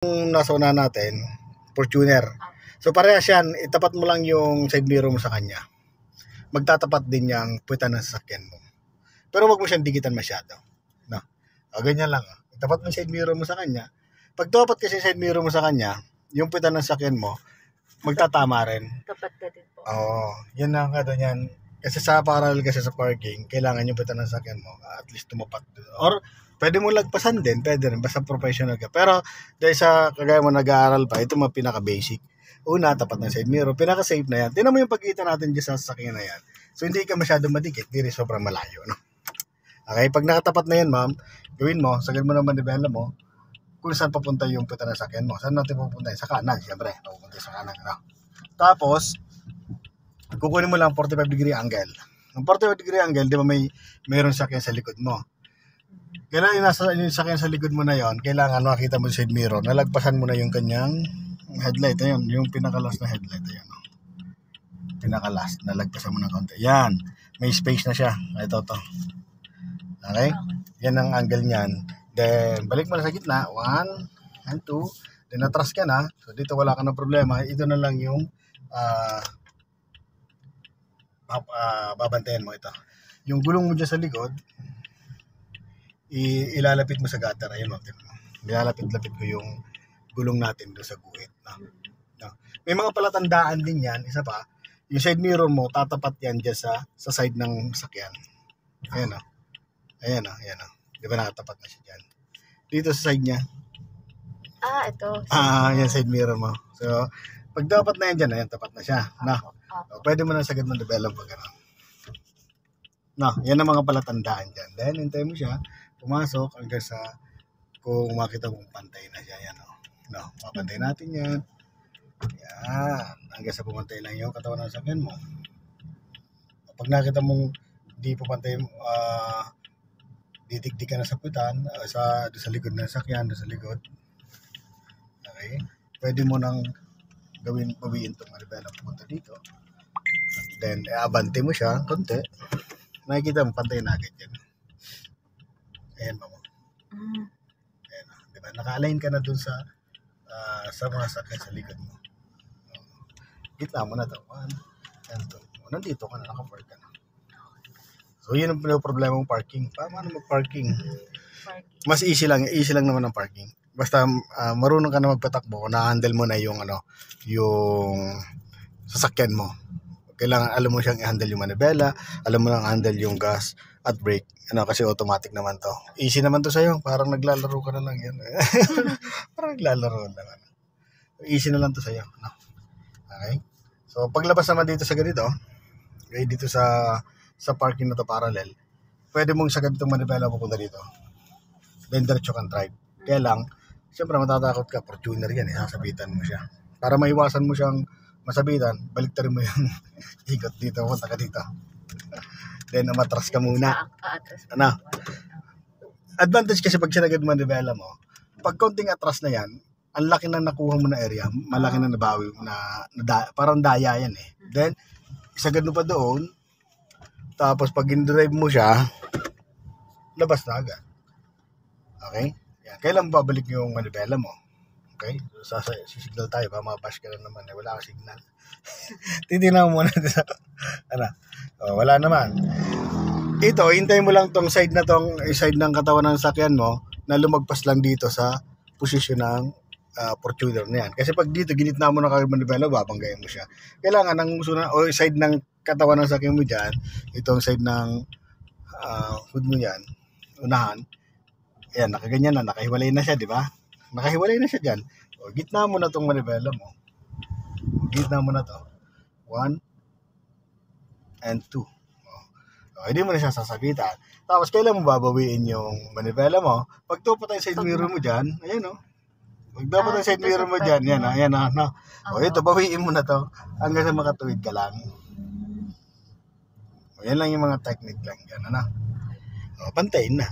nasa una natin, Fortuner. So parehas yan, itapat mo lang yung side mirror mo sa kanya. Magtatapat din yung puwita ng sasakyan mo. Pero wag mo siyang dikitan masyado. No? O, ganyan lang. Itapat mo yung side mirror mo sa kanya. Pag tapat kasi side mirror mo sa kanya, yung puwita ng sasakyan mo, magtatama rin. Tapat ka din po. Oo, yan lang ka doon yan. Kasi sa parallel kasi sa parking, kailangan yung puwita ng sasakyan mo, at least tumapat doon. Or, pwede mo lagpasan din, pwede rin, basta professional ka. Pero, dahil sa kagaya mo nag-aaral pa, ito mga pinaka-basic. Una, tapat ng side mirror, pinaka-safe na yan. Tingnan mo yung pagkita natin dyan sa sasakyan na yan. So, hindi ka masyadong madikit, di rin sobrang malayo, no? Okay, pag nakatapat na yan, ma'am, gawin mo, sagad mo naman manibela mo, kung saan papunta yung puwita ng sasakyan mo. Saan natin pupunta? Sa kanan, siyempre. Pupunta sa kanan, no? Tapos, kukunin mo lang 45-degree angle. Ang 45-degree angle, di ba mayroon sakyan sa likod mo? Kailangan yung sakyan sa likod mo na yon, kailangan makita mo yung side mirror. Nalagpasan mo na yung kanyang headlight. Ayun, yung pinakalas na headlight. Ayun, no? Pinakalas. Nalagpasan mo na konti. Yan. May space na siya. Ito, to. Okay? Yan ang angle niyan. Then, balik mo na sa gitna. 1 and 2. Then, atras ka na. So, dito wala ka ng problema. Ito na lang yung babantayan mo ito. Yung gulong mo dyan sa likod, ilalapit mo sa gutter. Ayun, ilalapit-lapit ko yung gulong natin doon sa guhit. No? May mga palatandaan din yan. Isa pa, yung side mirror mo, tatapat yan dyan sa side ng sakyan. Ayan o. Ayan o. Di ba nakatapat na siya dyan? Dito sa side niya. Ito. Yan side mirror mo. So, pag dapat na yan dyan, ayan, tapat na siya. No? Pwede mo na sagad mo develop pag gano'n. No, yan ang mga palatandaan dyan. Then, hintay mo siya, pumasok hanggang sa kung makita mong pantay na siya. Yan, no, mapantay natin yan. Yan. Hanggang sa pumantay lang yung katawan ng sakyan mo. Pag nakita mong di pumantay, didigdig ka na sa putan, doon sa likod ng sakyan, doon sa likod. Okay? Pwede mo nang bawiin itong manibela pupunta dito. Then, abante mo siya, konti. Nakikita mo, pantay na agad yan. Ayan mo. Ayan, diba? Naka-align ka na dun sa mga sakyan sa likod mo. Gitna mo na ito. 1 and 2. Nandito ka na, naka-park ka na. So, yun ang problema ng parking. Paano mag-parking? Mas easy lang naman ang parking. Basta marunong ka na magpatakbo, na-handle mo na yung sasakyan mo. Kailangan alam mo siyang i-handle yung manibela, alam mo lang handle yung gas at brake. Kasi automatic naman to. Easy naman to sa'yo. Parang naglalaro ka na lang yan. Parang naglalaro lang. Easy na lang to sa'yo. No? Okay? So, paglabas naman dito sa ganito, okay, dito sa parking na to parallel, pwede mong sagad itong manibela pupunta dito. Then, diretso kang drive. Kaya lang, siyempre matatakot ka. Fortuner yan, sasabitan mo siya. Para maiwasan mo siyang masabitan, baliktarin mo yung ikot dito, punta ka dito. Then, umatras ka muna. Advantage kasi pag sinagad mo manibela mo, pag konting atras na yan, ang laki na nakuha mo na area, malaki na nabawi, parang daya yan eh. Then, isagad mo pa doon, tapos pag in-drive mo siya, labas na agad. Okay? Yan. Kailan babalik yung manibela mo? Okay? So, signal tayo, ba mabash ka na naman eh. Wala kang signal. Titignan mo muna sa wala naman. Ito, hintayin mo lang tong side ng katawan ng sakyan mo na lumagpas lang dito sa posisyon ng Fortuner na yan. Kasi pag dito, ginitna mo na kagad manibela, babanggayin mo siya. Kailangan side ng katawan ng sakyan mo dyan, itong side ng hood mo yan, unahan, ayan, nakaganyan na, nakahiwalay na siya, di ba? Nakahiwalay na siya dyan. O, gitna mo na itong manibela mo. Gitna mo na to. 1 and 2. Hindi mo na siya sasabitan. Tapos, kailan mo babawiin yung manibela mo? Pag tupat tayo side mirror mo dyan, ayan o. Pag dapat ang side mirror mo dyan, yan no. O, ito, bawiin mo na to. Hanggang sa makatuwid ka lang. O, yan lang yung mga technique lang dyan, O, pantayin na,